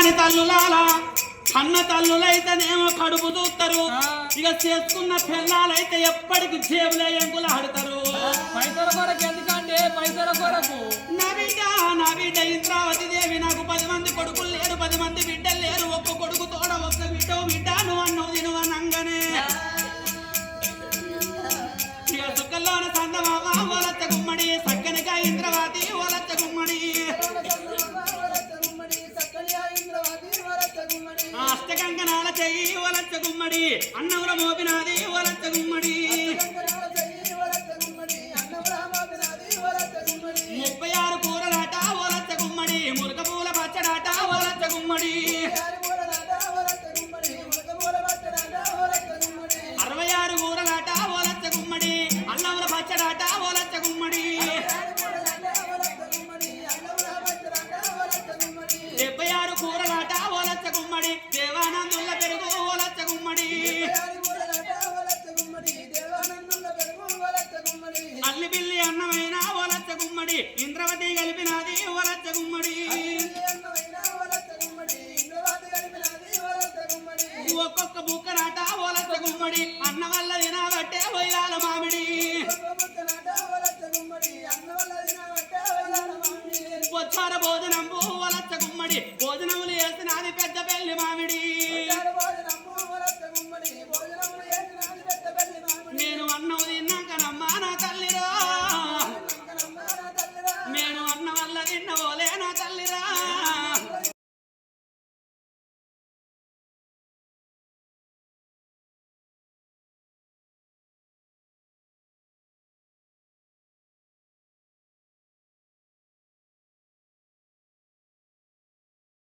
కాని తల్లులాలా కన్న తల్లులైతేనేమో కడుపు చూస్తారు ఇక చేసుకున్న పిల్లలైతే ఎప్పటికి జేబులే ఎంకులు ఆడతారు పైసల కొరకు ఎందుకంటే పైసల కొరకు నా బిడ్డ ఇంద్రావతి దేవి నాకు 10 మంది కొడుకులు లేరు 10 మంది బిడ్డలు లేరు ఒక్క కొడుకు తోడ ఒక్క బిడ్డ నువ్వు అన్నవు తిను అనంగానే ఇక సుక్కల్లోన సందమామ ఓలచ్చ గుమ్మడి సక్కనిగా ఇంద్రవతి ఓలచ్చ గుమ్మడి అష్టకంకణాల చెయ్యి ఓలచ్చ గుమ్మడి అన్నముల మోపినాది ఓలచ్చ గుమ్మడి 36 కూరలాట ఓలచ్చ గుమ్మడి ములక పూల పచ్చడాట ఓలచ్చ గుమ్మడి 66 కూరలాట ఓలచ్చ గుమ్మడి అన్నముల పచ్చడాట ఓలచ్చ గుమ్మడి 76 కూరలాట ఓలచ్చ గుమ్మడి దేవానందుల పెరుగు ఓలచ్చ గుమ్మడి అల్లి బిల్లి అన్నమైన ఓలచ్చ గుమ్మడి ఇంద్రవతి కలిపినది ఓలచ్చ గుమ్మడి ఒక్కొక్క బుక్కనాట ఓలచ్చ గుమ్మడి అన్న వల్ల తినబట్టే వయ్యాల మామిడి వచ్చార భోజనంబు ఓలచ్చ గుమ్మడి భోజనములు